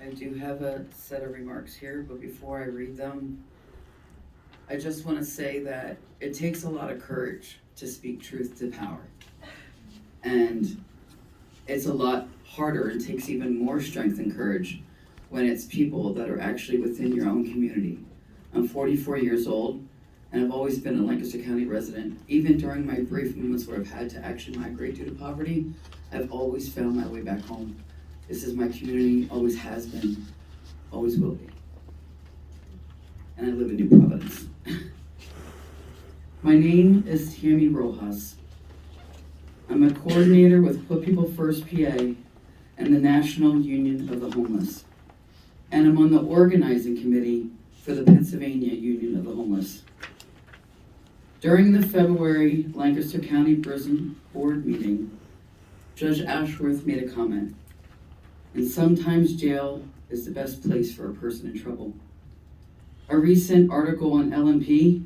I do have a set of remarks here, but before I read them, I just want to say that it takes a lot of courage to speak truth to power. And it's a lot harder and takes even more strength and courage when it's people that are actually within your own community. I'm 44 years old, and I've always been a Lancaster County resident. Even during my brief moments where I've had to actually migrate due to poverty, I've always found my way back home. This is my community, always has been, always will be. And I live in New Providence. My name is Tammy Rojas. I'm a coordinator with Put People First PA and the National Union of the Homeless. And I'm on the organizing committee for the Pennsylvania Union of the Homeless. During the February Lancaster County Prison Board meeting, Judge Ashworth made a comment. And sometimes jail is the best place for a person in trouble. A recent article on LMP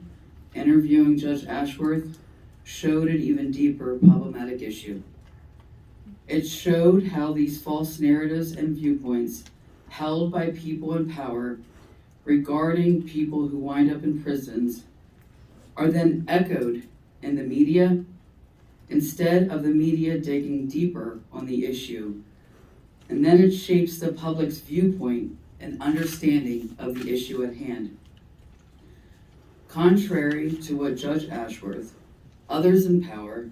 interviewing Judge Ashworth showed an even deeper problematic issue. It showed how these false narratives and viewpoints held by people in power regarding people who wind up in prisons are then echoed in the media instead of the media digging deeper on the issue. And then it shapes the public's viewpoint and understanding of the issue at hand. Contrary to what Judge Ashworth, others in power,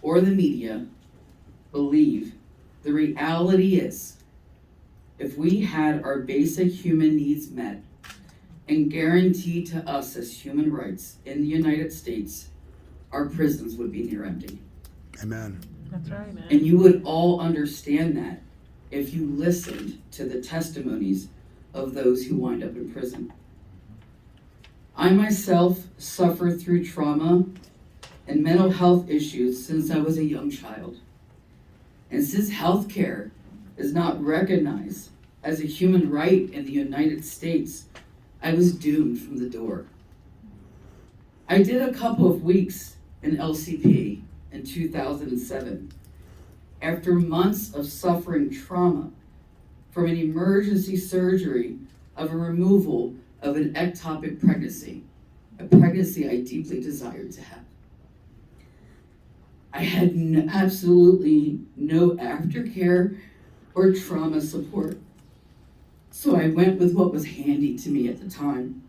or the media believe, the reality is, if we had our basic human needs met and guaranteed to us as human rights in the United States, our prisons would be near empty. Amen. That's right, man. And you would all understand that if you listened to the testimonies of those who wind up in prison. I myself suffered through trauma and mental health issues since I was a young child. And since healthcare is not recognized as a human right in the United States, I was doomed from the door. I did a couple of weeks in LCP in 2007. After months of suffering trauma from an emergency surgery of a removal of an ectopic pregnancy, a pregnancy I deeply desired to have. I had absolutely no aftercare or trauma support, so I went with what was handy to me at the time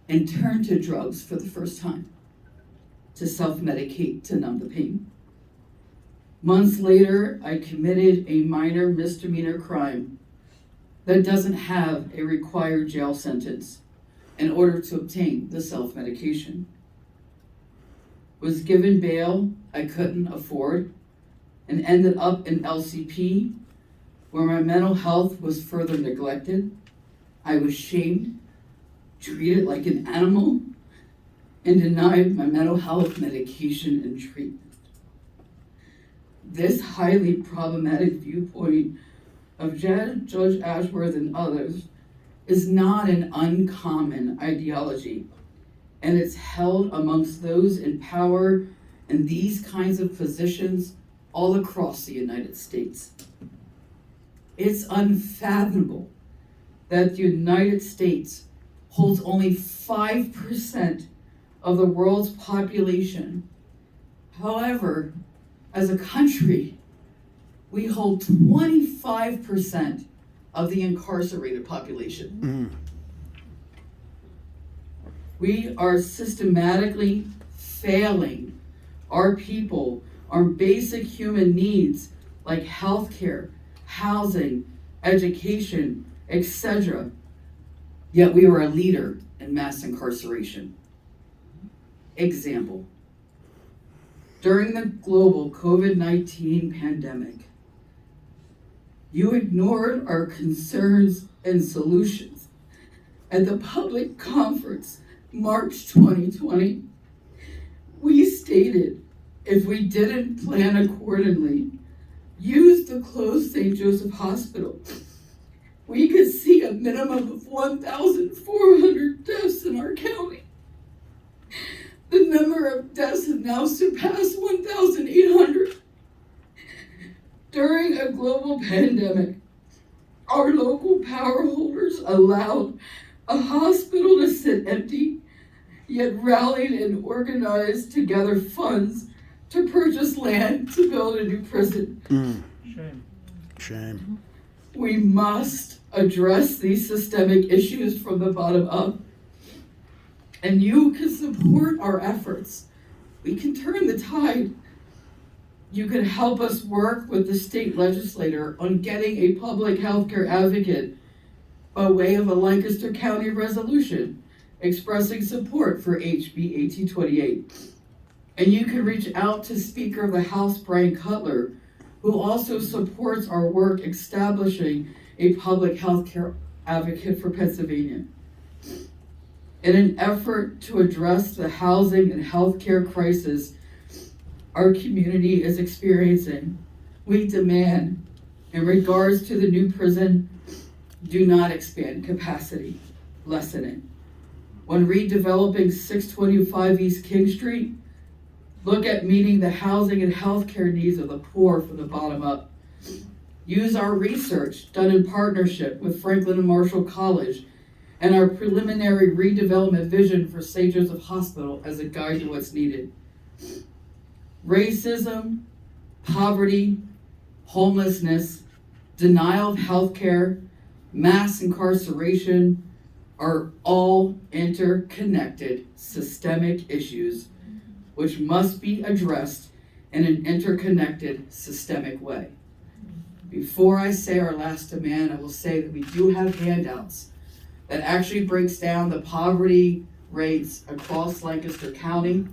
and turned to drugs for the first time to self-medicate to numb the pain. Months later, I committed a minor misdemeanor crime that doesn't have a required jail sentence in order to obtain the self-medication. Was given bail I couldn't afford and ended up in LCP where my mental health was further neglected. I was shamed, treated like an animal, and denied my mental health medication and treatment. This highly problematic viewpoint of Judge Ashworth and others is not an uncommon ideology, and it's held amongst those in power in these kinds of positions all across the United States. It's unfathomable that the United States holds only 5% of the world's population. However, as a country, we hold 25% of the incarcerated population. We are systematically failing our people on basic human needs like healthcare, housing, education, etc. Yet we are a leader in mass incarceration. Example. During the global COVID-19 pandemic, you ignored our concerns and solutions. At the public conference, March 2020, we stated if we didn't plan accordingly, use the closed St. Joseph Hospital, we could see a minimum of 1,400 deaths in our county. The number of deaths has now surpassed 1,800. During a global pandemic, Our local power holders allowed a hospital to sit empty, yet rallied and organized to gather funds to purchase land to build a new prison. Shame. We must address these systemic issues from the bottom up. And you can support our efforts. We can turn the tide. You can help us work with the state legislator on getting a public health care advocate by way of a Lancaster County resolution expressing support for HB 1828. And you can reach out to Speaker of the House, Brian Cutler, who also supports our work establishing a public health care advocate for Pennsylvania. In an effort to address the housing and healthcare crisis our community is experiencing, we demand, in regards to the new prison, do not expand capacity, lessen it. When redeveloping 625 East King Street, look at meeting the housing and healthcare needs of the poor from the bottom up. Use our research done in partnership with Franklin and Marshall College and our preliminary redevelopment vision for St. Joseph Hospital as a guide to what's needed. Racism, poverty, homelessness, denial of health care, mass incarceration are all interconnected systemic issues which must be addressed in an interconnected systemic way. Before I say our last demand, I will say that we do have handouts that actually breaks down the poverty rates across Lancaster County.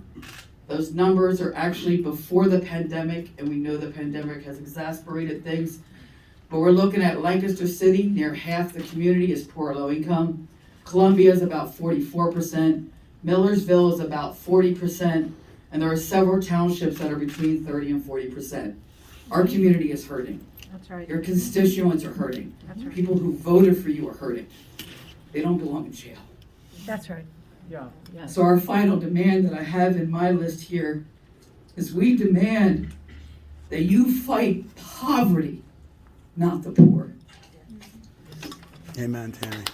Those numbers are actually before the pandemic, and we know the pandemic has exacerbated things. But we're looking at Lancaster City, near half the community is poor or low income. Columbia is about 44%. Millersville is about 40%. And there are several townships that are between 30 and 40%. Our community is hurting. That's right. Your constituents are hurting. That's right. People who voted for you are hurting. They don't belong in jail. That's right. Yeah. So our final demand that I have in my list here is we demand that you fight poverty, not the poor. Amen, Tammy.